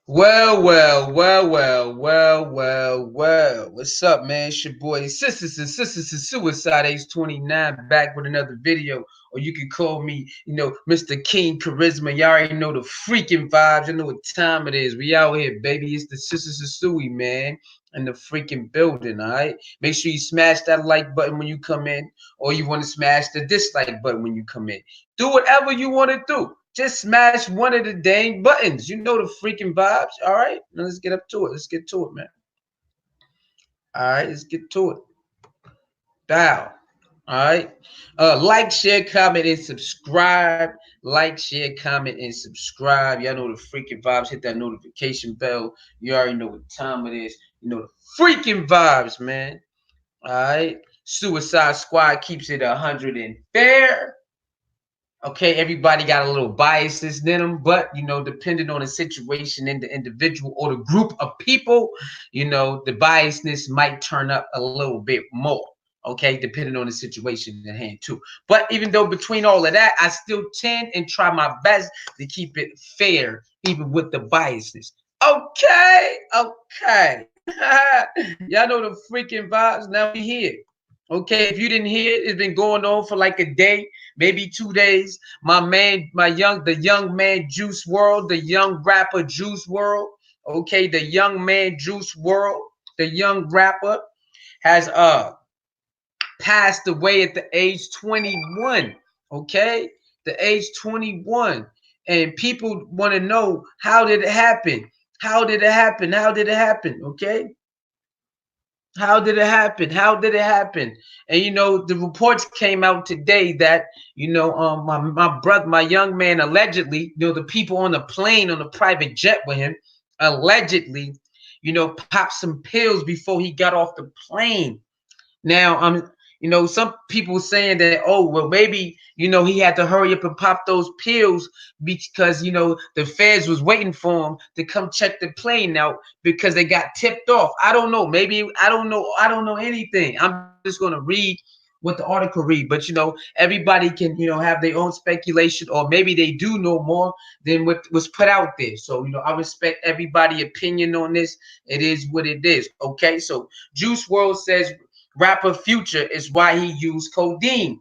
Well. What's up, man? It's your boy Sisters and Sisters and Suicide Age 29 back with another video. Or you can call me, Mr. King Charisma. Y'all already know the freaking vibes. You know what time it is. We out here, baby. It's the Sisters and Suey, man. In the freaking building, all right? Make sure you smash that like button when you come in, or you want to smash the dislike button when you come in. Do whatever you want to do. Just smash one of the dang buttons. You know the freaking vibes. All right, now let's get up to it. Let's get to it, man. All right, let's get to it. Bow. All right. Like, share, comment, and subscribe. Like, share, comment, and subscribe. Y'all know the freaking vibes. Hit that notification bell. You already know what time it is. You know the freaking vibes, man. All right. Suicide Squad keeps it 100 and fair. Okay, everybody got a little biases in them, but depending on the situation and the individual or the group of people, the biasness might turn up a little bit more. Okay, depending on the situation at hand too. But even though between all of that, I still tend and try my best to keep it fair, even with the biasness. Okay. Y'all know the freaking vibes. Now we here. Okay, if you didn't hear it, it's been going on for like a day, maybe 2 days. The young man Juice World, the young rapper Juice World. Okay, the young man Juice World, the young rapper has passed away at the age 21. Okay, the age 21, and people want to know, how did it happen? How did it happen? How did it happen? Okay. How did it happen? How did it happen? And the reports came out today that my brother, my young man, allegedly, the people on the plane, on the private jet with him, allegedly, popped some pills before he got off the plane. Now, some people saying that, oh, well, maybe, he had to hurry up and pop those pills because, the feds was waiting for him to come check the plane out because they got tipped off. I don't know. Maybe, I don't know. I don't know anything. I'm just going to read what the article read. But, everybody can, have their own speculation, or maybe they do know more than what was put out there. So, I respect everybody's opinion on this. It is what it is. Okay. So Juice World says rapper Future is why he used codeine.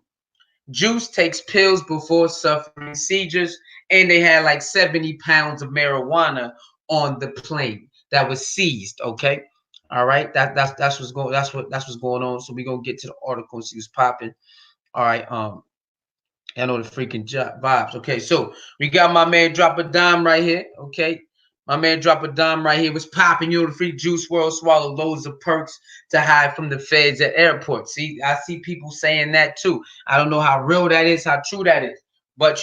Juice takes pills before suffering seizures, and they had like 70 pounds of marijuana on the plane that was seized. Okay, all right. That's what's going on. So we're gonna get to the article and see what's popping. All right. I know the freaking vibes. Okay, so we got my man Drop a Dime right here. Okay, my man Drop a Dime right here was popping. The free Juice World swallow loads of perks to hide from the feds at airports. See, I see people saying that too. I don't know how real that is, how true that is, but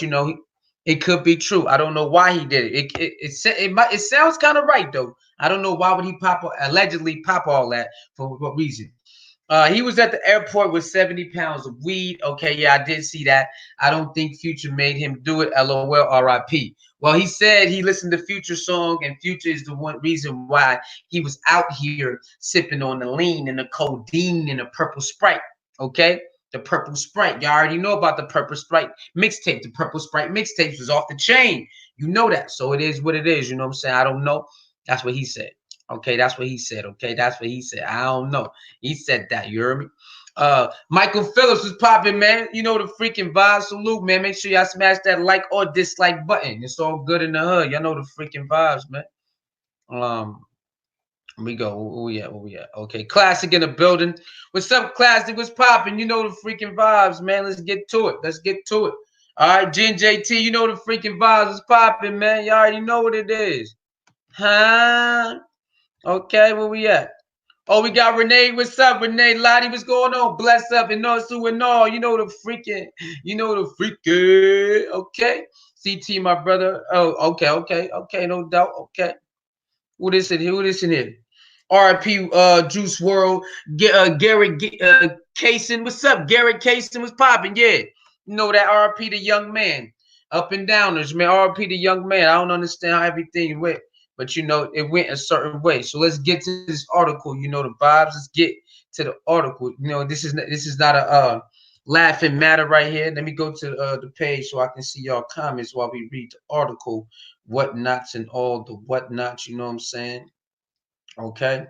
it could be true. I don't know why he did it. It sounds kind of right though. I don't know why would he allegedly pop all that, for what reason. He was at the airport with 70 pounds of weed. Okay, yeah, I did see that. I don't think Future made him do it. LOL, RIP. Well, he said he listened to Future's song, and Future is the one reason why he was out here sipping on the lean and the codeine and the purple Sprite. Okay, the purple Sprite. Y'all already know about the purple Sprite mixtape. The purple Sprite mixtape was off the chain. You know that. So it is what it is. You know what I'm saying? I don't know. That's what he said. Okay, that's what he said. Okay, that's what he said. I don't know. He said that. You heard me? Michael Phillips was popping, man. You know the freaking vibe. Salute, man. Make sure y'all smash that like or dislike button. It's all good in the hood. Y'all know the freaking vibes, man. We go. Oh yeah, oh yeah. Okay, Classic in the building. What's up, Classic? What's popping? You know the freaking vibes, man. Let's get to it. Let's get to it. All right, Jen JT. You know the freaking vibes is popping, man. You already know what it is, huh? Okay, where we at? Oh, we got Renee. What's up, Renee? Lottie, what's going on? Bless up and Nosu and all. You know the freaking. Okay. CT, my brother. Oh, okay. No doubt. Okay. Who this in here? Who this in here? RP Juice World. Garrett Kaysen. What's up? Garrett Kaysen was popping. Yeah. You know that RP the young man. Up and downers, man. RP the young man. I don't understand how everything went. But it went a certain way. So let's get to this article. You know the vibes. Let's get to the article. This is not laughing matter right here. Let me go to the page so I can see y'all comments while we read the article, whatnots and all the whatnots. You know what I'm saying? Okay.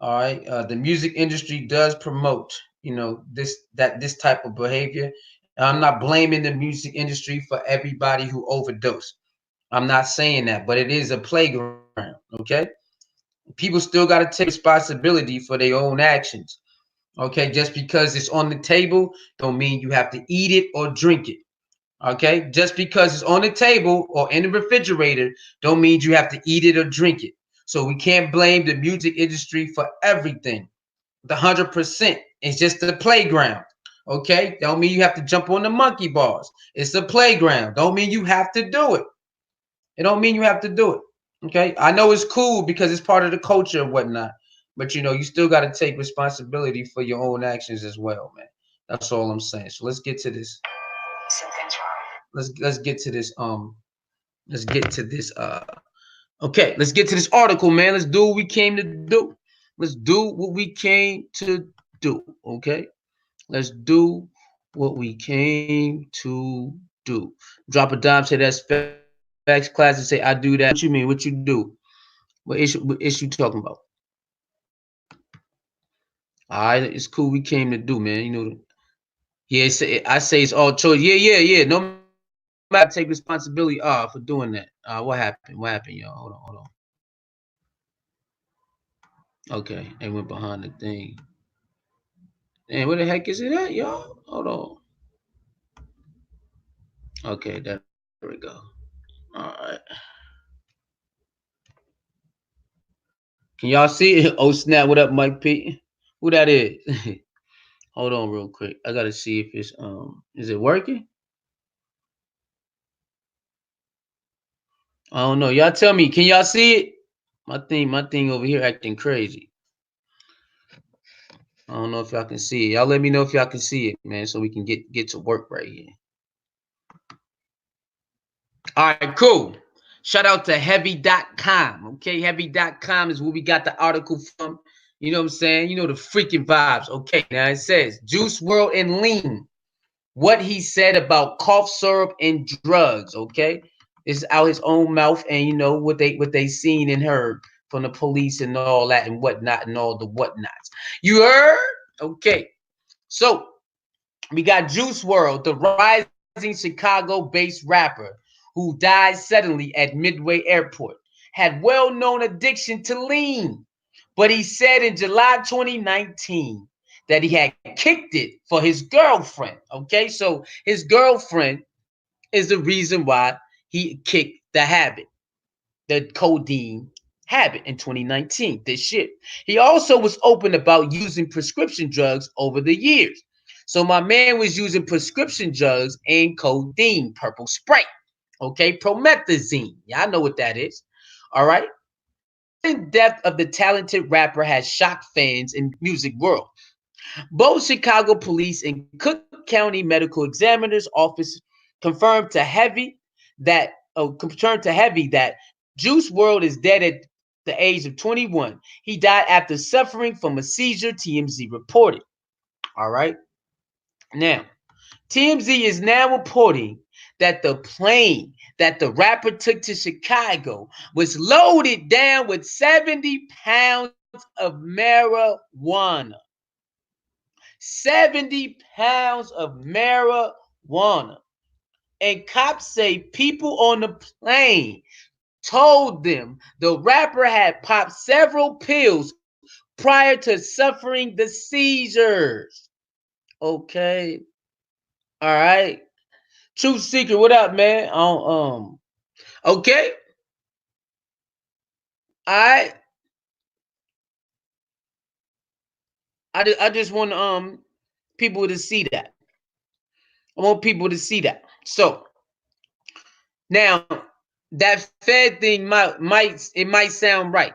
All right. The music industry does promote, this type of behavior. I'm not blaming the music industry for everybody who overdose. I'm not saying that, but it is a playground. Okay. People still got to take responsibility for their own actions. Okay. Just because it's on the table, don't mean you have to eat it or drink it. Okay. Just because it's on the table or in the refrigerator, don't mean you have to eat it or drink it. So we can't blame the music industry for everything. The 100%. It's just a playground. Okay. Don't mean you have to jump on the monkey bars. It's a playground. Don't mean you have to do it. It don't mean you have to do it. Okay. I know it's cool because it's part of the culture and whatnot. But you still got to take responsibility for your own actions as well, man. That's all I'm saying. So let's get to this. Something's wrong. Let's get to this. Let's get to this. Okay, let's get to this article, man. Let's do what we came to do. Let's do what we came to do. Okay. Let's do what we came to do. Drop a dime, say that's facts, class, and say I do that. What you mean? What you do? What issue talking about? All right, it's cool. We came to do, man. Yeah, I say it's all choice. Yeah. No matter, take responsibility for doing that. What happened? What happened, y'all? Hold on. Okay, they went behind the thing. And where the heck is it at, y'all? Hold on. Okay, there we go. All right. Can y'all see it? Oh snap! What up, Mike Pete? Who that is? Hold on, real quick. I gotta see if it's is it working? I don't know. Y'all tell me. Can y'all see it? My thing over here acting crazy. I don't know if y'all can see it. Y'all let me know if y'all can see it, man, so we can get to work right here. All right, cool. Shout out to heavy.com. Okay, heavy.com is where we got the article from. You know what I'm saying? The freaking vibes. Okay, now it says Juice World and Lean. What he said about cough syrup and drugs. Okay, it's out his own mouth, and what they seen and heard from the police and all that and whatnot and all the whatnots. You heard? Okay, so we got Juice World, the rising Chicago-based rapper who died suddenly at Midway Airport, had well-known addiction to lean, but he said in July 2019 that he had kicked it for his girlfriend. Okay, so his girlfriend is the reason why he kicked the habit, the codeine habit in 2019. This shit. He also was open about using prescription drugs over the years. So my man was using prescription drugs and codeine, purple sprite. Okay, promethazine. Y'all know what that is. All right. The death of the talented rapper has shocked fans in music world. Both Chicago police and Cook County Medical Examiner's Office confirmed to Heavy that Juice World is dead at the age of 21. He died after suffering from a seizure, TMZ reported. All right. Now, TMZ is now reporting that the plane that the rapper took to Chicago was loaded down with 70 pounds of marijuana. 70 pounds of marijuana. And cops say people on the plane told them the rapper had popped several pills prior to suffering the seizures. Okay. All right. Truth Secret, what up, man? Okay. All right. I just want people to see that. I want people to see that. So now that Fed thing might sound right.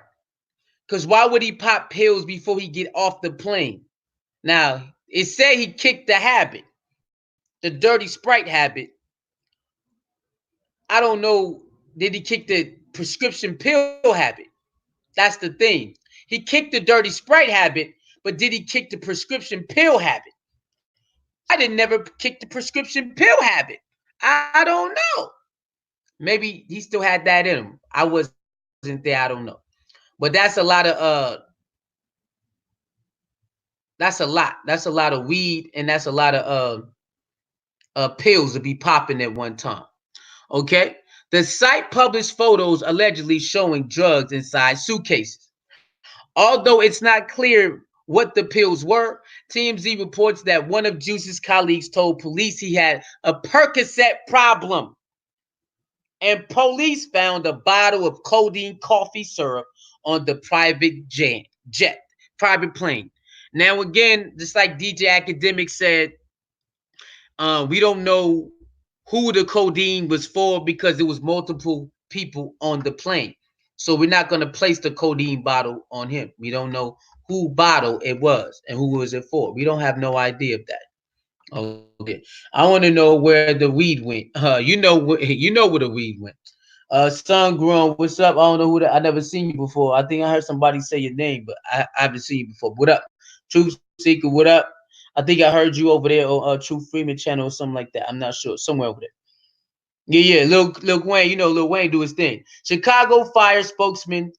Because why would he pop pills before he get off the plane? Now, it said he kicked the habit, the dirty Sprite habit. I don't know, did he kick the prescription pill habit? That's the thing. He kicked the dirty Sprite habit, but did he kick the prescription pill habit? I didn't never kick the prescription pill habit. I don't know. Maybe he still had that in him. I wasn't there. I don't know. But that's a lot of weed, and that's a lot of pills to be popping at one time. Okay. The site published photos allegedly showing drugs inside suitcases. Although it's not clear what the pills were, TMZ reports that one of Juice's colleagues told police he had a Percocet problem. And police found a bottle of codeine coffee syrup on the private plane. Now, again, just like DJ Academic said, we don't know who the codeine was for because there was multiple people on the plane. So we're not going to place the codeine bottle on him. We don't know who bottle it was and who was it for. We don't have no idea of that. Okay. I want to know where the weed went. You know where the weed went. Sun Grown, what's up? I don't know who that. I never seen you before. I think I heard somebody say your name, but I haven't seen you before. What up, Truth Seeker? What up? I think I heard you over there on True Freeman channel or something like that. I'm not sure. Somewhere over there. Yeah. Lil Wayne, Lil Wayne do his thing. Chicago Fire spokesman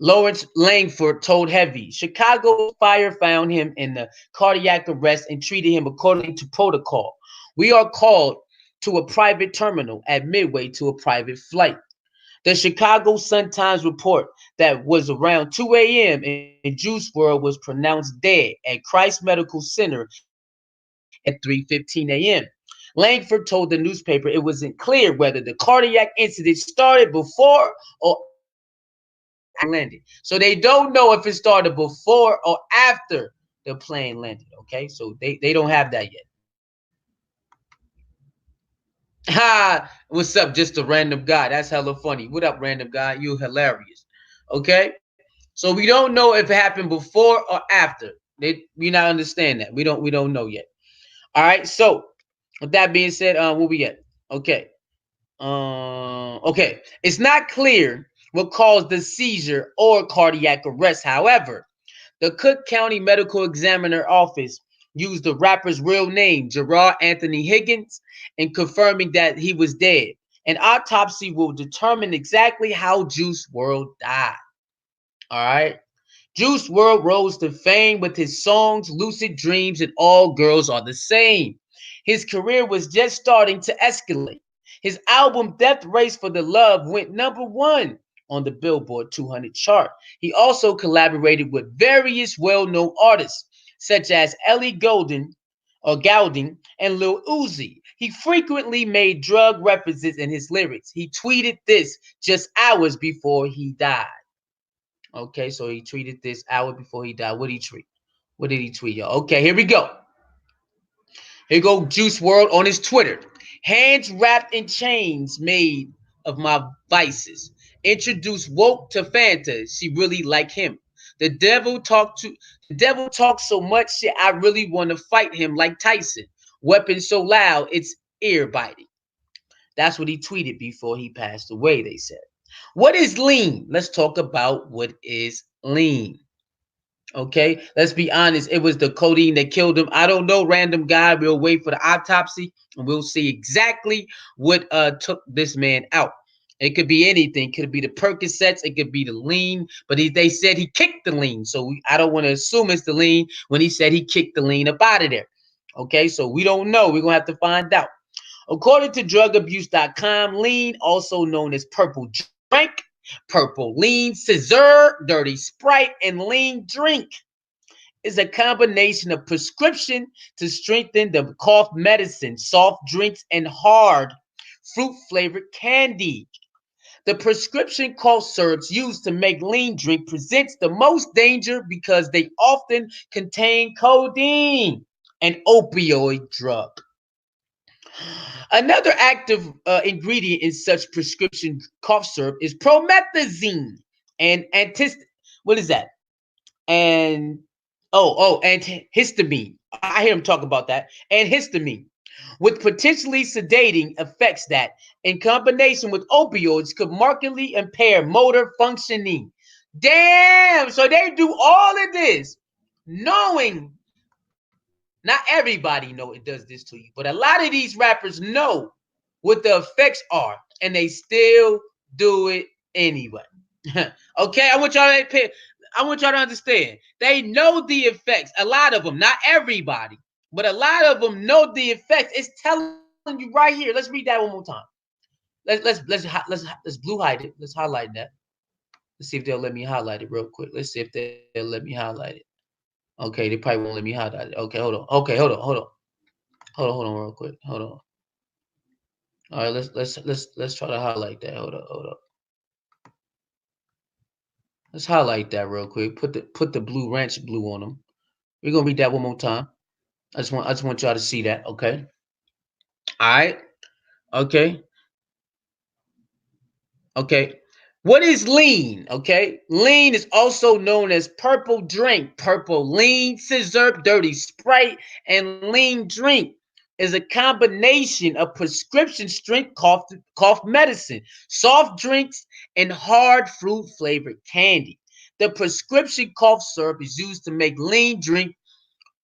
Lawrence Langford told Heavy Chicago Fire found him in the cardiac arrest and treated him according to protocol. We are called to a private terminal at Midway to a private flight. The Chicago Sun-Times report that was around 2 a.m. and Juice Wrld was pronounced dead at Christ Medical Center at 3:15 a.m. Langford told the newspaper it wasn't clear whether the cardiac incident started before or after the plane landed. So they don't know if it started before or after the plane landed. Okay, so they don't have that yet. Ha! What's up? Just a random guy. That's hella funny. What up, random guy? You hilarious. Okay, so we don't know if it happened before or after. We not understand that. We don't know yet. All right. So with that being said, where we at? Okay. Okay. It's not clear what caused the seizure or cardiac arrest. However, the Cook County Medical Examiner Office used the rapper's real name, Gerard Anthony Higgins, in confirming that he was dead. An autopsy will determine exactly how Juice Wrld died. All right. Juice Wrld rose to fame with his songs Lucid Dreams and All Girls Are the Same. His career was just starting to escalate. His album Death Race for the Love went #1 on the Billboard 200 chart. He also collaborated with various well-known artists such as Ellie Goulding and Lil Uzi. He frequently made drug references in his lyrics. He tweeted this just hours before he died. Okay, so he tweeted this hour before he died. What did he tweet? What did he tweet, y'all? Okay, here we go. Here go Juice Wrld on his Twitter. Hands wrapped in chains made of my vices. Introduced woke to Fanta. She really like him. The devil talks so much shit. I really want to fight him like Tyson. Weapon so loud it's ear biting. That's what he tweeted before he passed away, they said. What is lean? Let's talk about what is lean. Okay, let's be honest. It was the codeine that killed him. I don't know, random guy. We'll wait for the autopsy and we'll see exactly what took this man out. It could be anything. It could be the Percocets. It could be the lean. But they said he kicked the lean. So I don't want to assume it's the lean when he said he kicked the lean up out of there. Okay, so we don't know. We're going to have to find out. According to drugabuse.com, lean, also known as purple drink, purple lean, scissor, dirty Sprite, and lean drink, is a combination of prescription to strengthen the cough medicine, soft drinks, and hard fruit-flavored candy. The prescription cough syrups used to make lean drink presents the most danger because they often contain codeine, an opioid drug. Another active ingredient in such prescription cough syrup is promethazine and what is that? And antihistamine. I hear him talk about that. And histamine, with potentially sedating effects that, in combination with opioids, could markedly impair motor functioning. Damn! So they do all of this knowing Not everybody know it does this to you, but a lot of these rappers know what the effects are, and they still do it anyway. Okay, I want y'all to understand. They know the effects. A lot of them, not everybody, but a lot of them know the effects. It's telling you right here. Let's read that one more time. Let's blue hide it. Let's highlight that. Let's see if they'll let me highlight it real quick. Let's see if they'll let me highlight it. Okay, they probably won't let me highlight it. Okay, hold on. Okay, hold on real quick. Hold on. All right, let's try to highlight that. Hold up. Let's highlight that real quick. Put the blue ranch blue on them. We're gonna read that one more time. I just want y'all to see that. Okay. All right. Okay. Okay. What is lean? Okay. Lean is also known as purple drink. Purple lean, scissor, dirty sprite, and lean drink is a combination of prescription strength cough medicine, soft drinks, and hard fruit flavored candy. The prescription cough syrup is used to make lean drink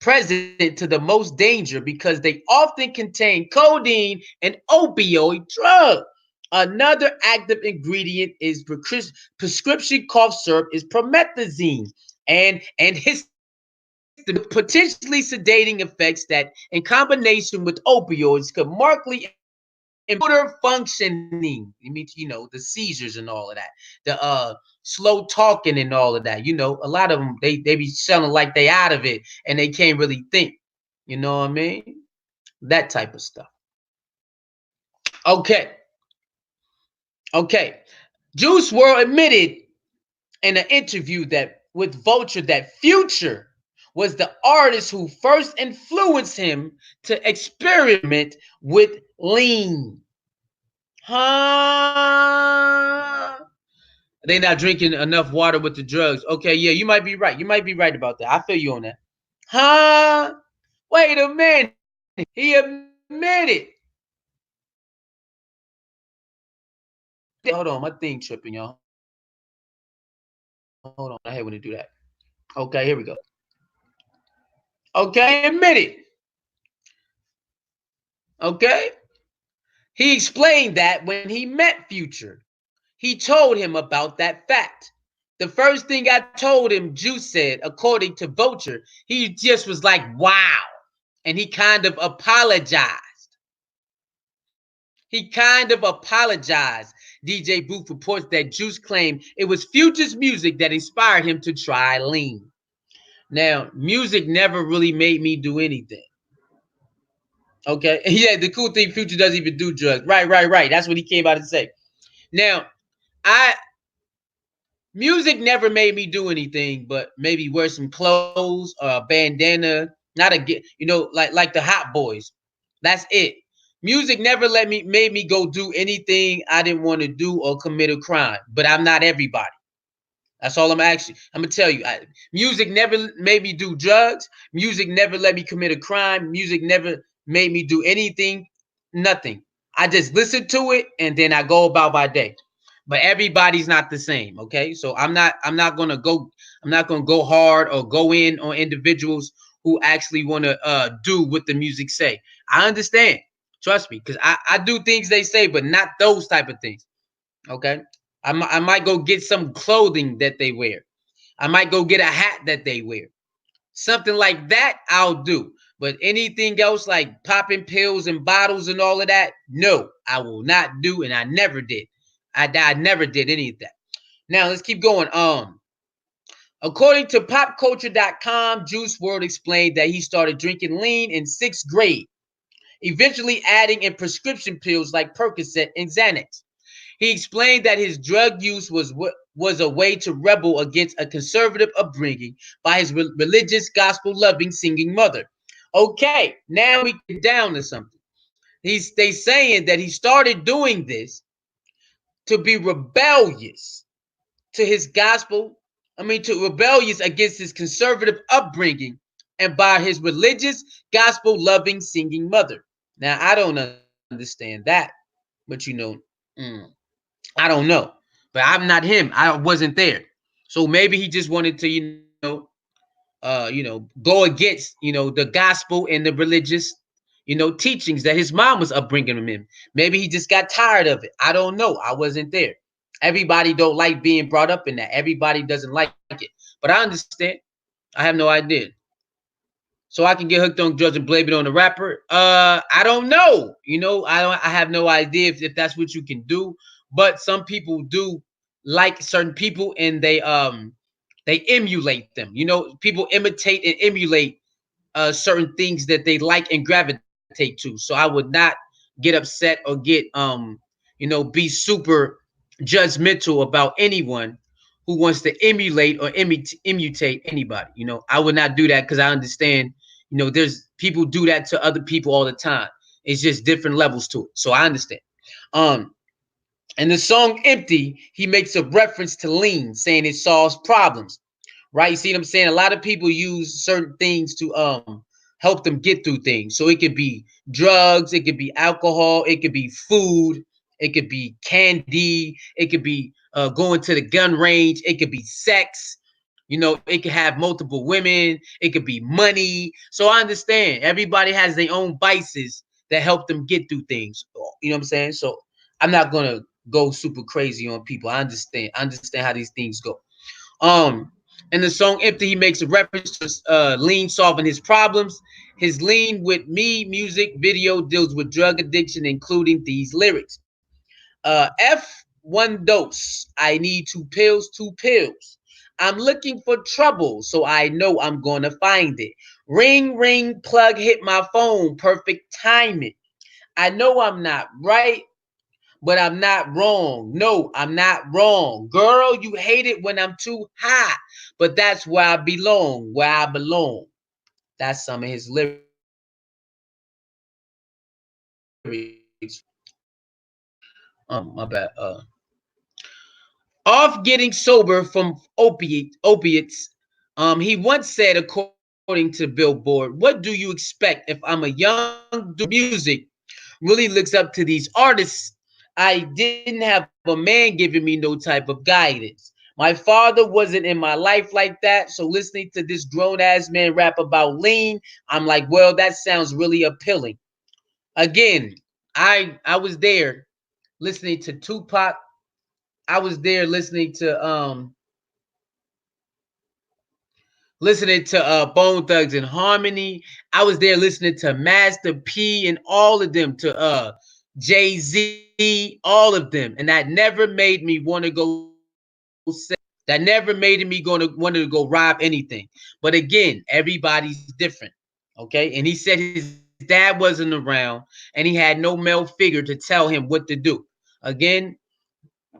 present to the most danger because they often contain codeine and opioid drug. Another active ingredient is prescription cough syrup is promethazine and histamine with potentially sedating effects that, in combination with opioids, could markedly motor functioning. You mean, the seizures and all of that, the slow talking and all of that. A lot of them they be sounding like they out of it and they can't really think. You know what I mean? That type of stuff. Okay, okay. Juice World admitted in an interview that with Vulture that Future was the artist who first influenced him to experiment with lean. Huh? They not drinking enough water with the drugs. Okay, yeah, you might be right. You might be right about that. I feel you on that. Huh? Wait a minute. He admitted. Hold on, my thing tripping, y'all. Hold on. I hate when they do that. Okay, here we go. Okay, he admitted. Okay? He explained that when he met Future, he told him about that fact. The first thing I told him, Juice said, according to Vulture, he just was like, wow. And he kind of apologized. He kind of apologized. DJ Booth reports that Juice claimed it was Future's music that inspired him to try lean. Now, music never really made me do anything. Okay? Yeah, the cool thing, Future doesn't even do drugs. Right. That's what he came out to say. Now, I music never made me do anything but maybe wear some clothes or a bandana, not like the Hot Boys. That's it. Music never made me go do anything I didn't want to do or commit a crime. But I'm not everybody. That's all I'm gonna tell you. Music never made me do drugs. Music never let me commit a crime. Music never made me do anything. Nothing. I just listen to it and then I go about my day. But everybody's not the same. Okay. So I'm not gonna go hard or go in on individuals who actually want to do what the music say. I understand. Trust me, because I do things they say, but not those type of things. Okay. I might go get some clothing that they wear. I might go get a hat that they wear. Something like that, I'll do. But anything else like popping pills and bottles and all of that, no, I will not do, and I never did. I never did any of that. Now let's keep going. According to popculture.com, Juice World explained that he started drinking lean in 6th grade, eventually adding in prescription pills like Percocet and Xanax. He explained that his drug use was a way to rebel against a conservative upbringing by his religious, gospel-loving, singing mother. Okay, now we get down to something. They saying that he started doing this to be rebellious to his to rebellious against his conservative upbringing and by his religious, gospel-loving, singing mother. Now, I don't understand that, but I don't know. But I'm not him. I wasn't there. So maybe he just wanted to, go against, the gospel and the religious, teachings that his mom was upbringing him in. Maybe he just got tired of it. I don't know. I wasn't there. Everybody don't like being brought up in that. Everybody doesn't like it. But I understand. I have no idea. So I can get hooked on drugs and blame it on the rapper. I don't know. I have no idea if that's what you can do. But some people do like certain people, and they emulate them. People imitate and emulate certain things that they like and gravitate to. So I would not get upset or get be super judgmental about anyone who wants to emulate or imitate anybody. I would not do that, because I understand, there's people do that to other people all the time. It's just different levels to it. So I understand. Um, in the song Empty, he makes a reference to lean, saying it solves problems. Right? You see what I'm saying? A lot of people use certain things to help them get through things. So it could be drugs, it could be alcohol, it could be food, it could be candy, it could be going to the gun range, it could be sex. It could have multiple women, it could be money. So I understand everybody has their own vices that help them get through things. You know what I'm saying? So I'm not gonna go super crazy on people. I understand how these things go. In the song Empty, he makes a reference to Lean solving his problems. His Lean with Me music video deals with drug addiction, including these lyrics. F1 dose. I need two pills. I'm looking for trouble, so I know I'm gonna find it. Ring, ring, plug hit my phone. Perfect timing. I know I'm not right, but I'm not wrong. No, I'm not wrong. Girl, you hate it when I'm too high, but that's where I belong, where I belong. That's some of his lyrics. My bad. Off getting sober from opiates. He once said, according to Billboard, "What do you expect if I'm a young dude music really looks up to these artists? I didn't have a man giving me no type of guidance. My father wasn't in my life like that. So listening to this grown ass man rap about lean, I'm like, well, that sounds really appealing. Again, I was there listening to Tupac. I was there listening to Bone Thugs and Harmony. I was there listening to Master P and all of them, to Jay-Z, all of them. And that never made me want to go sell. That never made me want to go rob anything. But again, everybody's different. Okay. And he said his dad wasn't around and he had no male figure to tell him what to do. Again,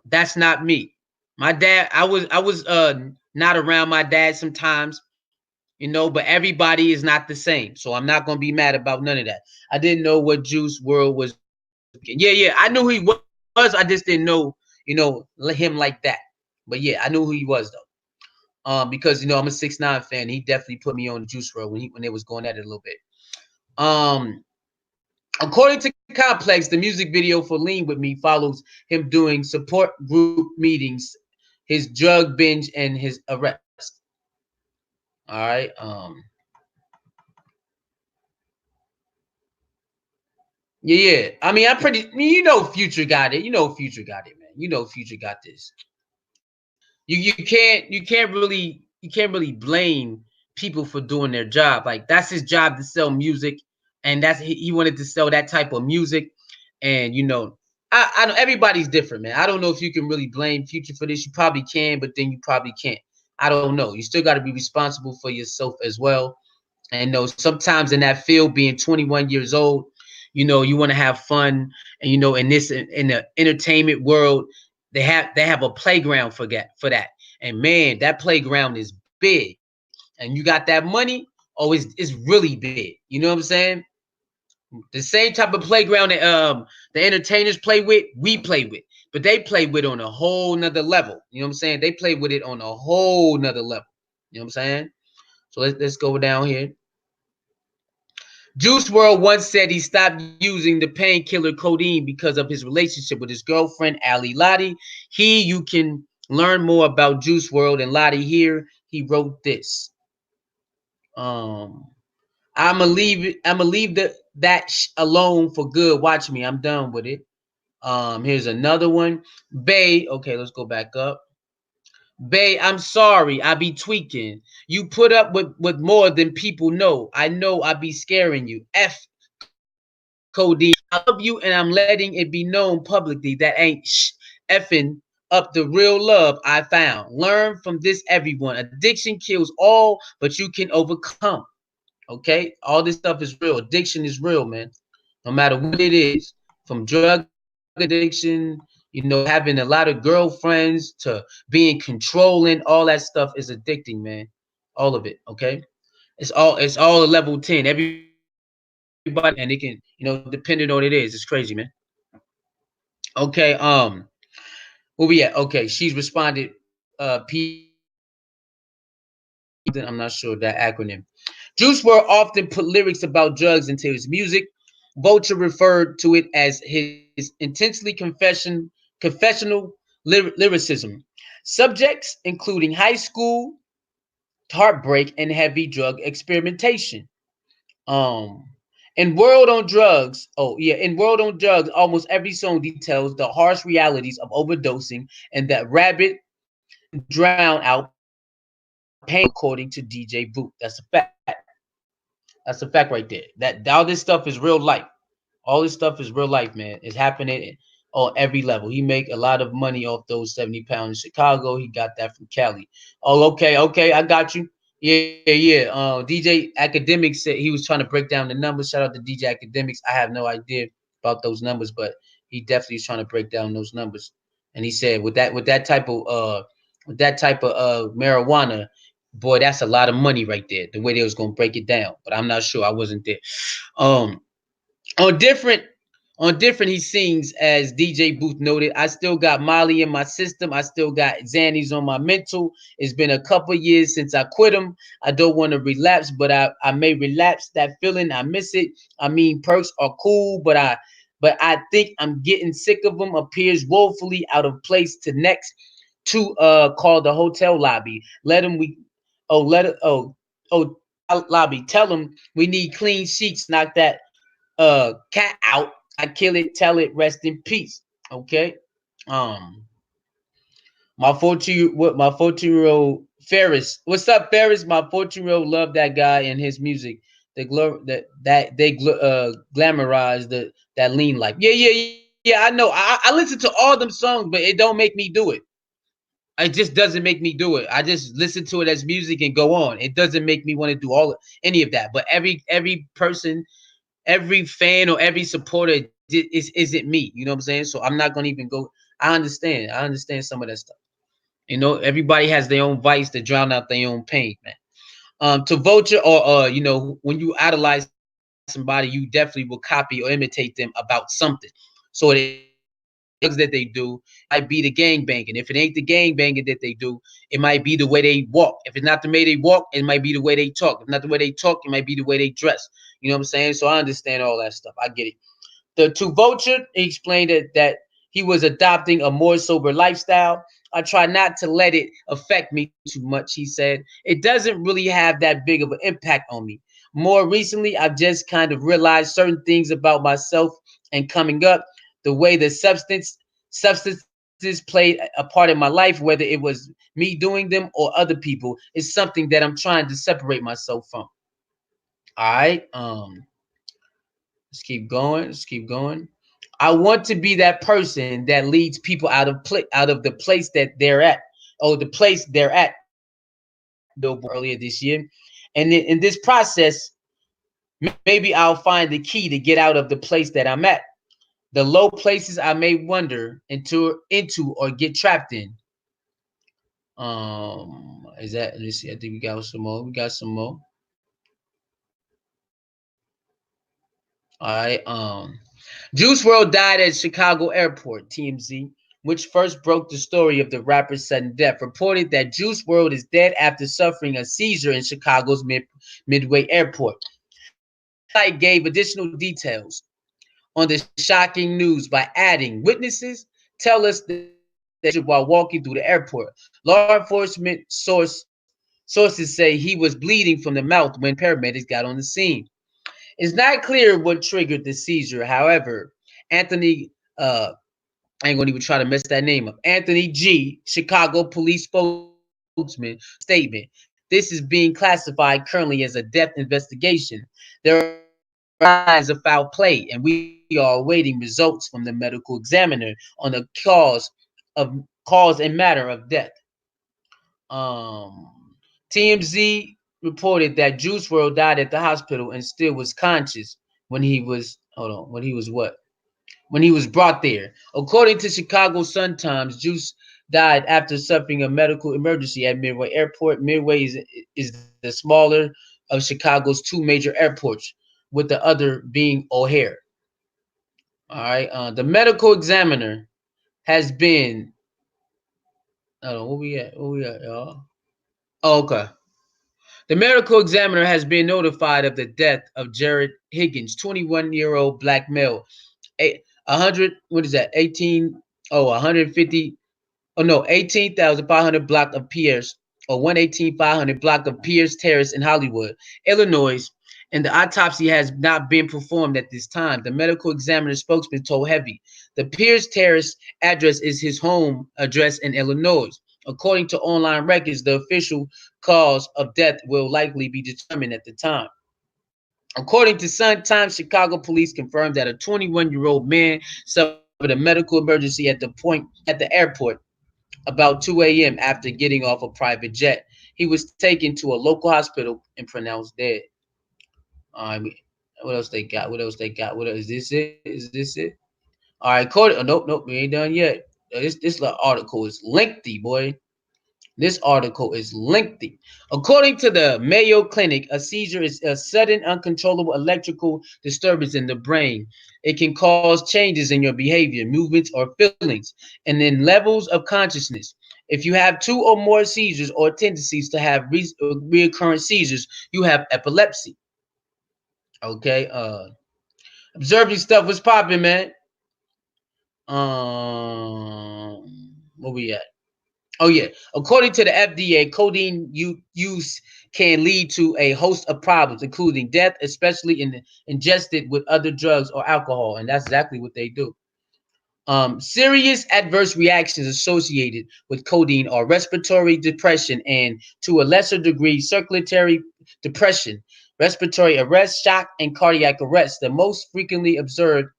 that's not me. My dad, I was not around my dad sometimes, but everybody is not the same. So I'm not gonna be mad about none of that. I didn't know what Juice World was. Yeah, I knew who he was. I just didn't know, him like that. But yeah, I knew who he was though. Because I'm a 6ix9ine fan. He definitely put me on the Juice World when they was going at it a little bit. Um, According to Complex, the music video for Lean With Me follows him doing support group meetings, his drug binge, and his arrest. All right. Yeah. I mean, Future got it. Future got it, man. Future got this. You can't really blame people for doing their job. Like, that's his job to sell music, and he wanted to sell that type of music. And I know everybody's different, man. I don't know if you can really blame Future for this. You probably can, but then you probably can't. I don't know. You still got to be responsible for yourself as well. And sometimes in that field, being 21 years old, you want to have fun. And in the entertainment world, they have a playground for that. And man, that playground is big. And you got that money, oh, it's really big. You know what I'm saying? The same type of playground that the entertainers play with, we play with. But they play with on a whole nother level. You know what I'm saying? They play with it on a whole nother level. You know what I'm saying? So let's go down here. Juice World once said he stopped using the painkiller codeine because of his relationship with his girlfriend, Ali Lottie. You can learn more about Juice World and Lottie here. He wrote this. Um, I'm gonna leave that alone for good. Watch me. I'm done with it. Here's another one. Bay. Okay, let's go back up. Bay, I'm sorry. I be tweaking. You put up with more than people know. I know I be scaring you. F Cody. I love you and I'm letting it be known publicly that ain't effing up the real love I found. Learn from this, everyone. Addiction kills all, but you can overcome. Okay? All this stuff is real. Addiction is real, man. No matter what it is. From drug addiction, having a lot of girlfriends to being controlling, all that stuff is addicting, man. All of it, okay? It's all a level 10. Everybody can do it, and it can, depending on what it is. It's crazy, man. Okay, where we at? Okay, she's responded. I'm not sure that acronym. Juice WRLD often put lyrics about drugs into his music. Vulture referred to it as his intensely confessional lyricism. Subjects including high school, heartbreak, and heavy drug experimentation. Um, in Wrld on Drugs, almost every song details the harsh realities of overdosing and that rabbit drown out pain, according to DJ Boot. That's a fact. That's a fact right there. That all this stuff is real life. All this stuff is real life, man. It's happening on every level. He make a lot of money off those 70 pounds in Chicago. He got that from Cali. Oh, okay, I got you. Yeah. DJ Academics said he was trying to break down the numbers. Shout out to DJ Academics. I have no idea about those numbers, but he definitely is trying to break down those numbers. And he said with that type of marijuana, boy, that's a lot of money right there. The way they was gonna break it down, but I'm not sure. I wasn't there. Um, on different on different he sings, as DJ Booth noted, I still got Molly in my system. I still got Xannies on my mental. It's been a couple years since I quit them. I don't want to relapse, but I may relapse that feeling. I miss it. I mean, perks are cool, but I think I'm getting sick of them. Appears woefully out of place to next to call the hotel lobby. Let them we let it lobby. Tell them we need clean sheets. Knock that cat out. I kill it, tell it, rest in peace. Okay. Um my 14-year-old Ferris. What's up, Ferris? My 14-year-old love that guy and his music. Glamorize that lean life. Yeah. I know. I listen to all them songs, but it don't make me do it. It just doesn't make me do it. I just listen to it as music and go on. It doesn't make me want to do any of that. But every person, every fan or every supporter isn't me. You know what I'm saying? So I'm not gonna even go. I understand. I understand some of that stuff. Everybody has their own vice to drown out their own pain, man. To Vulture, or when you idolize somebody, you definitely will copy or imitate them about something. So it ain't the drugs that they do. It might be the gang banging. If it ain't the gang banging that they do, it might be the way they walk. If it's not the way they walk, it might be the way they talk. If not the way they talk, it might be the way they dress. You know what I'm saying? So I understand all that stuff. I get it. To Vulture, he explained that he was adopting a more sober lifestyle. I try not to let it affect me too much, he said. It doesn't really have that big of an impact on me. More recently, I've just kind of realized certain things about myself and coming up, the way the substances played a part in my life, whether it was me doing them or other people, is something that I'm trying to separate myself from. All right. Let's keep going. Let's keep going. I want to be that person that leads people out of the place that they're at, or the place they're at. Billboard earlier this year, and in this process, maybe I'll find the key to get out of the place that I'm at. The low places I may wander into or get trapped in. Is that? Let's see. I think we got some more. We got some more. All right. Juice WRLD died at Chicago Airport, TMZ, which first broke the story of the rapper's sudden death, reported that Juice WRLD is dead after suffering a seizure in Chicago's Midway Airport. The site gave additional details on the shocking news by adding, witnesses tell us that while walking through the airport, law enforcement source Sources say he was bleeding from the mouth when paramedics got on the scene. It's not clear what triggered the seizure. However, Anthony, I ain't gonna even try to mess that name up. Anthony G, Chicago police spokesman, statement. This is being classified currently as a death investigation. There are signs of foul play, and we are awaiting results from the medical examiner on the cause and matter of death. TMZ reported that Juice World died at the hospital and still was conscious when he was when he was what? When he was brought there. According to Chicago Sun-Times, Juice died after suffering a medical emergency at Midway Airport. Midway is the smaller of Chicago's two major airports, with the other being O'Hare. All right. The medical examiner has been. Where we at? Where we at, y'all? Oh, okay. The medical examiner has been notified of the death of Jared Higgins, 21-year-old black male, 100. What is that? 18. Oh, 150. Oh no, 18,500 block of Pierce, or 118,500 block of Pierce Terrace in Hollywood, Illinois, and the autopsy has not been performed at this time. The medical examiner spokesman told Heavy the Pierce Terrace address is his home address in Illinois. According to online records, the official cause of death will likely be determined at the time. According to Sun-Times, Chicago police confirmed that a 21-year-old man suffered a medical emergency at the airport about 2 a.m. after getting off a private jet. He was taken to a local hospital and pronounced dead. What else they got? What else they got? What else? Is this it? Is this it? All right, nope, we ain't done yet. This article is lengthy, boy. This article is lengthy. According to the Mayo Clinic, a seizure is a sudden, uncontrollable electrical disturbance in the brain. It can cause changes in your behavior, movements, or feelings, and in levels of consciousness. If you have two or more seizures or tendencies to have recurrent seizures, you have epilepsy. Okay. Observing stuff was popping, man. Where we at? Oh yeah. According to the FDA, codeine use can lead to a host of problems, including death, especially in ingested with other drugs or alcohol, and that's exactly what they do. Serious adverse reactions associated with codeine are respiratory depression and, to a lesser degree, circulatory depression, respiratory arrest, shock, and cardiac arrest. The most frequently observed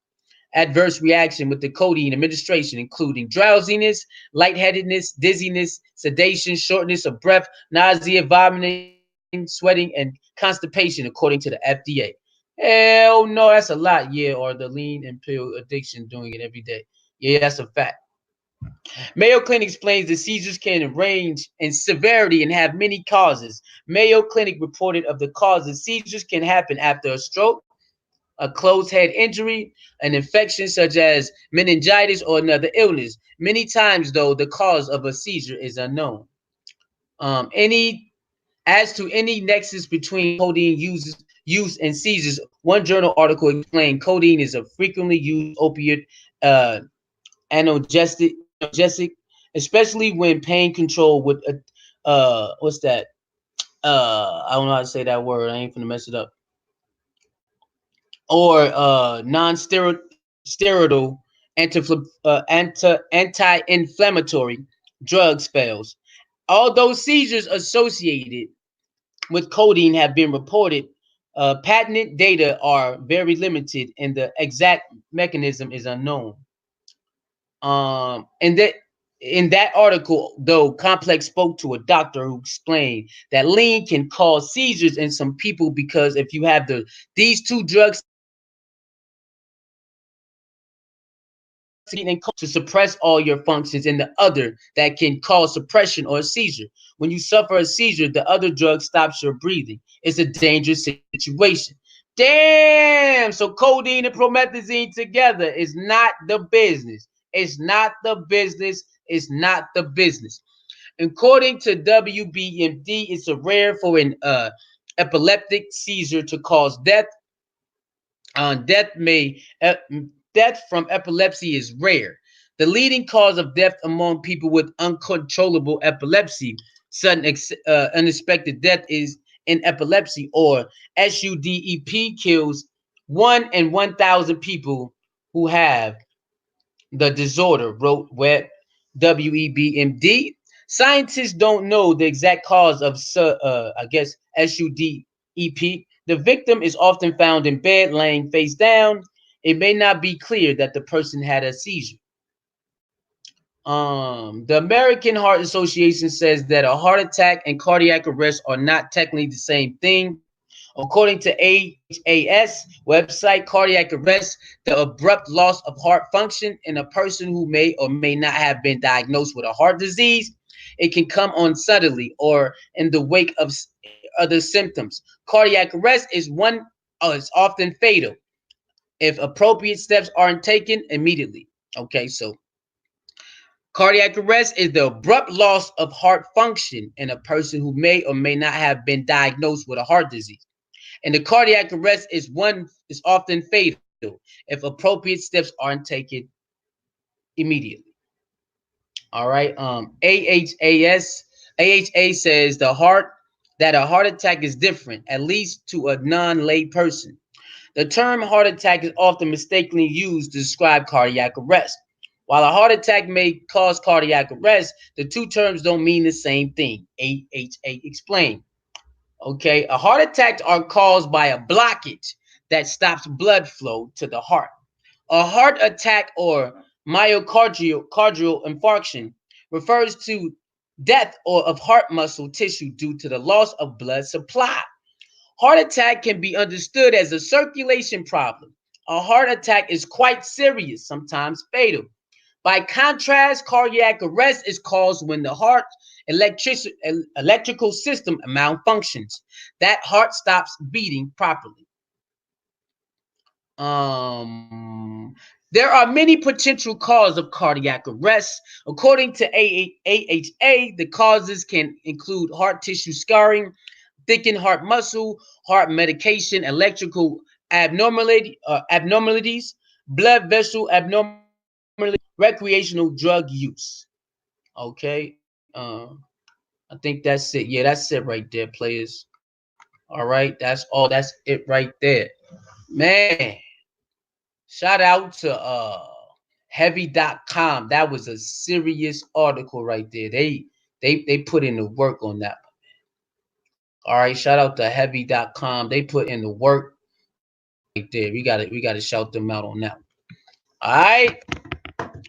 adverse reaction with the codeine administration, including drowsiness, lightheadedness, dizziness, sedation, shortness of breath, nausea, vomiting, sweating, and constipation, according to the FDA. Hell no, that's a lot. Yeah, or the lean and pill addiction doing it every day. Yeah, that's a fact. Mayo Clinic explains the seizures can range in severity and have many causes. Mayo Clinic reported of the causes seizures can happen after a stroke, a closed head injury, an infection such as meningitis or another illness. Many times, though, the cause of a seizure is unknown. Any As to any nexus between codeine use and seizures, one journal article explained codeine is a frequently used opiate uh, analgesic, especially when pain control with what's that? I don't know how to say that word. I ain't finna mess it up. Or non-steroidal anti-inflammatory drugs fails. Although seizures associated with codeine have been reported, patented data are very limited and the exact mechanism is unknown. And that in that article, though, Complex spoke to a doctor who explained that lean can cause seizures in some people because if you have these two drugs to suppress all your functions, and the other that can cause suppression or a seizure. When you suffer a seizure, the other drug stops your breathing. It's a dangerous situation. Damn! So codeine and promethazine together is not the business. It's not the business. It's not the business. According to WBMD, it's a rare for an epileptic seizure to cause death. Death death from epilepsy is rare. The leading cause of death among people with uncontrollable epilepsy Sudden unexpected death is in epilepsy, or SUDEP kills 1 in 1,000 people who have the disorder, wrote WEBMD. Scientists don't know the exact cause of, I guess, SUDEP. The victim is often found in bed, laying face down. It may not be clear that the person had a seizure. The American Heart Association says that a heart attack and cardiac arrest are not technically the same thing. According to AHAS website, cardiac arrest, the abrupt loss of heart function in a person who may or may not have been diagnosed with a heart disease. It can come on suddenly or in the wake of other symptoms. Cardiac arrest is often fatal if appropriate steps aren't taken immediately. Okay, so cardiac arrest is the abrupt loss of heart function in a person who may or may not have been diagnosed with a heart disease. And the cardiac arrest is often fatal if appropriate steps aren't taken immediately. All right. AHA says that a heart attack is different, at least to a non-lay person. The term heart attack is often mistakenly used to describe cardiac arrest. While a heart attack may cause cardiac arrest, the two terms don't mean the same thing. AHA explained. Okay, a heart attack are caused by a blockage that stops blood flow to the heart. A heart attack or myocardial infarction refers to death or of heart muscle tissue due to the loss of blood supply. Heart attack can be understood as a circulation problem. A heart attack is quite serious, sometimes fatal. By contrast, cardiac arrest is caused when the heart electrical system malfunctions. That heart stops beating properly. There are many potential causes of cardiac arrest. According to AHA, the causes can include heart tissue scarring, thickened heart muscle, heart medication, electrical abnormalities, blood vessel abnormalities, recreational drug use. Okay, I think that's it. Yeah, that's it right there, players. All right, that's all. That's it right there, man. Shout out to heavy.com. That was a serious article right there. They put in the work on that. All right, shout out to heavy.com. They put in the work right there. We gotta shout them out on that. All right,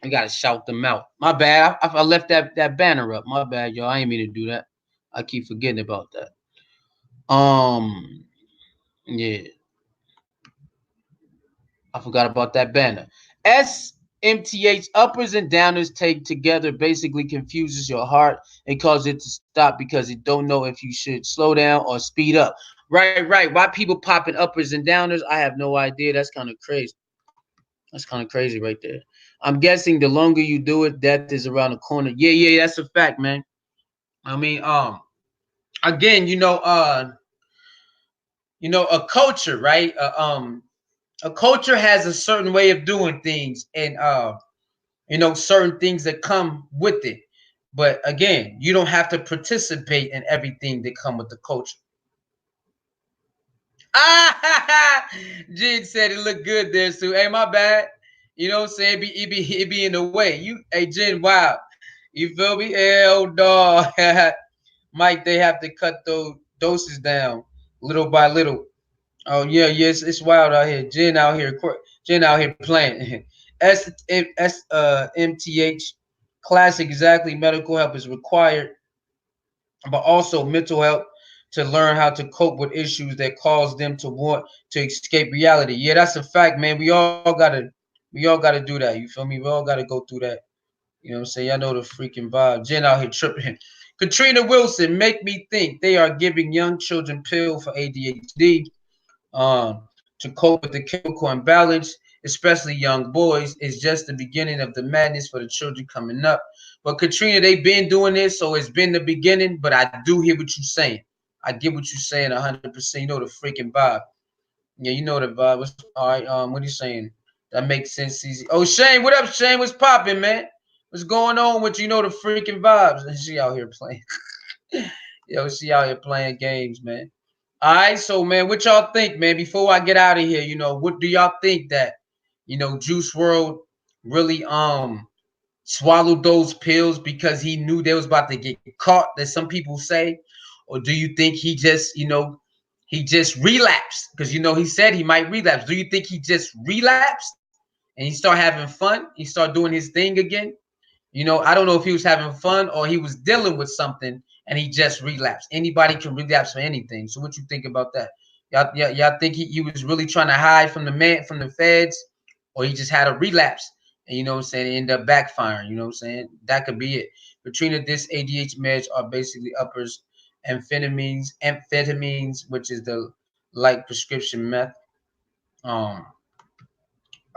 we gotta shout them out. My bad. I left that banner up. My bad, y'all. I ain't mean to do that. I keep forgetting about that. Yeah, I forgot about that banner. SMTH uppers and downers take together basically confuses your heart and causes it to stop because it don't know if you should slow down or speed up. Right. Why people popping uppers and downers? I have no idea. That's kind of crazy. That's kind of crazy right there. I'm guessing the longer you do it, death is around the corner. Yeah, that's a fact, man. I mean, again, a culture, right? A culture has a certain way of doing things, and certain things that come with it. But again, you don't have to participate in everything that come with the culture. Ah, Jen said it looked good there, Sue. Hey, my bad. You know what I'm saying? It be in the way. Hey, Jen, wow. You feel me? Hell, dog. Mike, they have to cut those doses down little by little. Oh yeah, yes, it's wild out here. Jen out here playing. MTH classic exactly. Medical help is required, but also mental help to learn how to cope with issues that cause them to want to escape reality. Yeah, that's a fact, man. We all gotta do that. You feel me? We all gotta go through that. You know what I'm saying? Y'all know the freaking vibe. Jen out here tripping. Katrina Wilson, make me think they are giving young children pill for ADHD to cope with the chemical imbalance, especially young boys, is just the beginning of the madness for the children coming up. But Katrina, they've been doing this, so it's been the beginning. But I do hear what you're saying. I get what you're saying 100%. You know the freaking vibe. Yeah, you know the vibe. All right, what are you saying? That makes sense. Easy. Oh, Shane, what up, Shane? What's popping, man? What's going on with you? Know the freaking vibes? And she out here playing. Yo, she out here playing games, man. All right, so man, what y'all think, man? Before I get out of here, what do y'all think that, Juice World really swallowed those pills because he knew they was about to get caught, that some people say, or do you think he just relapsed? Because he said he might relapse. Do you think he just relapsed and he started having fun? He started doing his thing again? I don't know if he was having fun or he was dealing with something and he just relapsed. Anybody can relapse from anything. So what you think about that? Y'all think he was really trying to hide from the feds, or he just had a relapse and what I'm saying, it ended up backfiring, what I'm saying? That could be it. Katrina, this ADH meds are basically uppers amphetamines, which is the like prescription meth. Um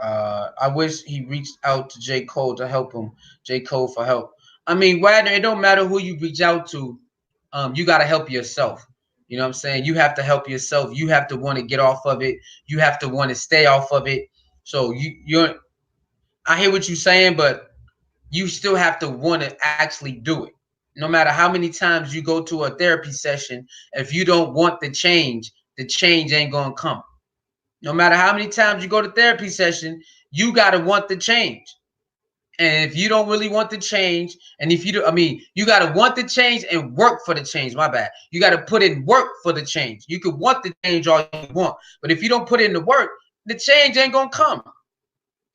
I wish he reached out to J. Cole to help him. J. Cole for help. I mean, Wagner, it don't matter who you reach out to. You got to help yourself. You know what I'm saying? You have to help yourself. You have to want to get off of it. You have to want to stay off of it. So I hear what you're saying, but you still have to want to actually do it. No matter how many times you go to a therapy session, if you don't want the change ain't gonna come. No matter how many times you go to therapy session, you got to want the change. And if you don't really want the change, and if you do, I mean, you got to want the change and work for the change. My bad. You got to put in work for the change. You can want the change all you want, but if you don't put in the work, the change ain't going to come.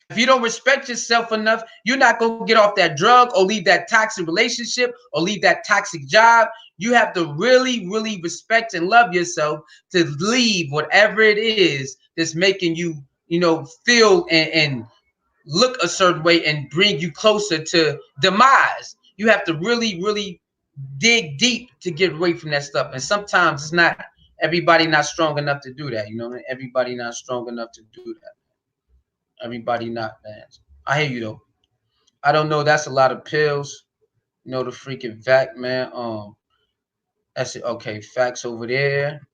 If you don't respect yourself enough, you're not going to get off that drug or leave that toxic relationship or leave that toxic job. You have to really, really respect and love yourself to leave whatever it is that's making you, feel and look a certain way and bring you closer to demise. You have to really, really dig deep to get away from that stuff. And sometimes it's not everybody not strong enough to do that. Everybody not strong enough to do that. Everybody not, man. I hear you though. I don't know. That's a lot of pills. The freaking vac, man. That's it. Okay, facts over there.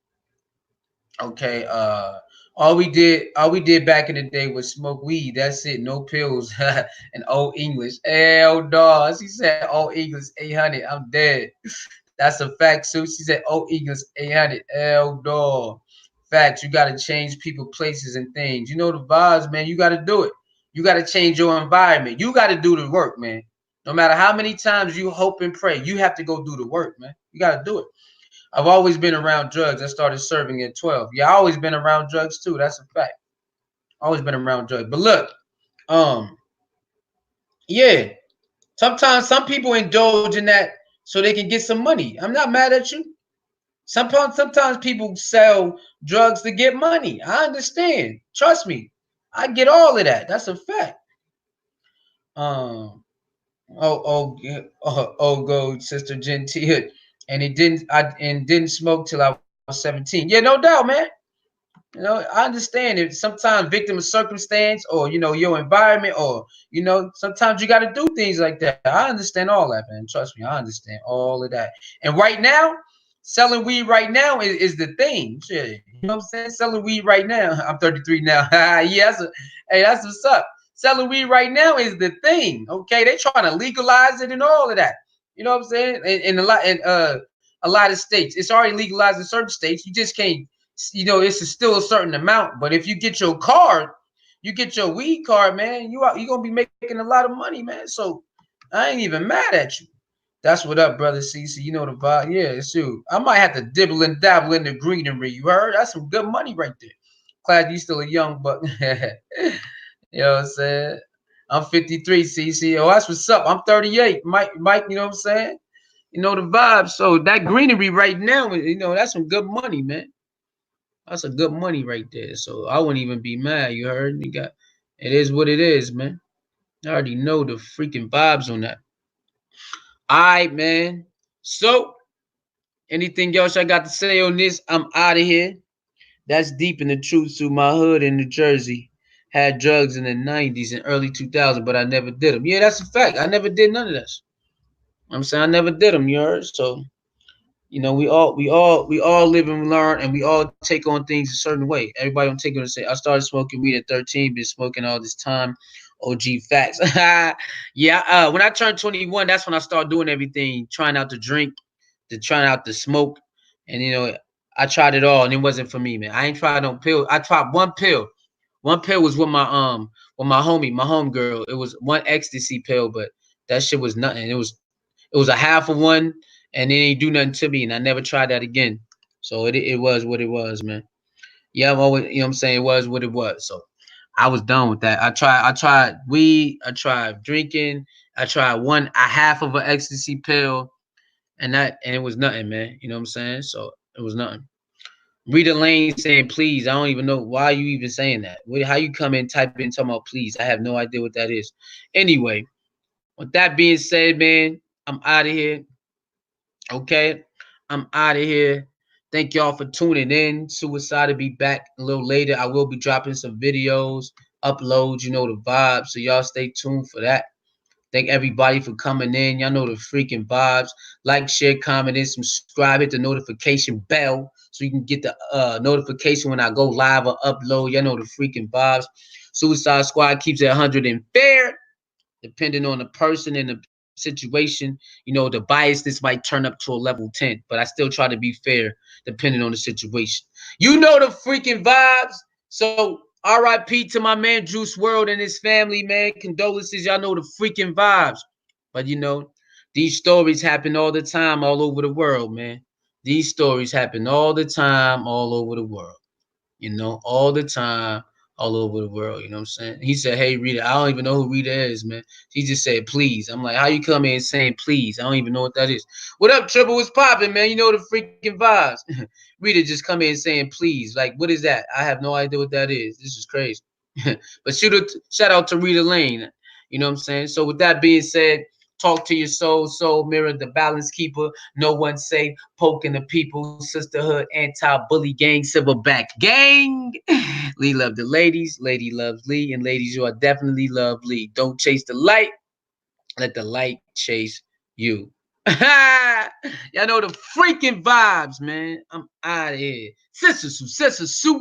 Okay, all we did back in the day was smoke weed. That's it. No pills and old English. Hell no. She said old English 800. I'm dead. That's a fact, Sue. She said old English 800. Hell no. Facts. You gotta change people, places, and things. You know the vibes, man. You gotta do it. You gotta change your environment. You gotta do the work, man. No matter how many times you hope and pray, you have to go do the work, man. You gotta do it. I've always been around drugs. I started serving at 12. Yeah, I always been around drugs too. That's a fact. Always been around drugs. But look, um, yeah. Sometimes some people indulge in that so they can get some money. I'm not mad at you. Sometimes people sell drugs to get money. I understand. Trust me. I get all of that. That's a fact. Um, go Sister Gentile. And didn't smoke till I was 17. Yeah, no doubt, man. I understand it. Sometimes victim of circumstance or your environment or sometimes you got to do things like that. I understand all that, man. Trust me, I understand all of that. And right now, selling weed right now is the thing. Shit. You know what I'm saying? Selling weed right now. I'm 33 now. Yeah, hey, that's what's up. Selling weed right now is the thing. Okay, they trying to legalize it and all of that. You know what I'm saying? In a lot of states, it's already legalized in certain states. You just can't. It's still a certain amount. But if you get your card, you get your weed card, man, you're gonna be making a lot of money, man. So I ain't even mad at you. That's what up, brother CC. You know the vibe. Yeah, it's you. I might have to dibble and dabble in the greenery. You heard? That's some good money right there. Glad you still a young buck. You know what I'm saying? I'm 53, CC. Oh, that's what's up. I'm 38. Mike, you know what I'm saying? You know the vibe. So that greenery right now, that's some good money, man. That's a good money right there. So I wouldn't even be mad. You heard? It is what it is, man. I already know the freaking vibes on that. All right, man. So anything else I got to say on this? I'm out of here. That's deep in the truth to my hood in New Jersey. Had drugs in the 90s and early 2000s, but I never did them. Yeah, that's a fact. I never did none of this. I'm saying I never did them, you heard? So we all live and learn, and we all take on things a certain way. Everybody don't take it and say, I started smoking weed at 13, been smoking all this time. OG facts. Yeah, when I turned 21, that's when I started doing everything, trying out to drink, to try out the smoke, and I tried it all, and it wasn't for me, man. I ain't tried no pill. I tried one pill. One pill was with my homie, my homegirl. It was one ecstasy pill, but that shit was nothing. It was a half of one, and it ain't do nothing to me, and I never tried that again. So it was what it was, man. Yeah, I'm always, what I'm saying, it was what it was. So I was done with that. I tried weed, I tried drinking, I tried a half of an ecstasy pill, and it was nothing, man. You know what I'm saying? So it was nothing. Rita Lane saying please. I don't even know why you even saying that. How you come in, type in talking about please? I have no idea what that is. Anyway, with that being said, man, I'm out of here. Okay, I'm out of here. Thank y'all for tuning in. Suicide will be back a little later. I will be dropping some videos, uploads, the vibes. So y'all stay tuned for that. Thank everybody for coming in. Y'all know the freaking vibes. Like, share, comment, and subscribe. Hit the notification bell so you can get the notification when I go live or upload. Y'all know the freaking vibes. Suicide Squad keeps it 100 and fair, depending on the person and the situation. The biasness might turn up to a level 10, but I still try to be fair depending on the situation. You know the freaking vibes. So RIP to my man Juice Wrld and his family, man. Condolences. Y'all know the freaking vibes. But these stories happen all the time all over the world, man. These stories happen all the time all over the world. All the time, all over the world. You know what I'm saying? He said, hey, Rita. I don't even know who Rita is, man. He just said, please. I'm like, how you come in saying please? I don't even know what that is. What up, Triple? What's popping, man? You know the freaking vibes. Rita just come in saying please. Like, what is that? I have no idea what that is. This is crazy. But shout out to Rita Lane. You know what I'm saying? So with that being said, talk to your soul mirror, the balance keeper, no one safe, poking the people, sisterhood, anti-bully gang, silverback gang. Lee love the ladies, lady loves Lee, and ladies, you are definitely love Lee. Don't chase the light, let the light chase you. Y'all know the freaking vibes, man. I'm out of here. Sister Sue.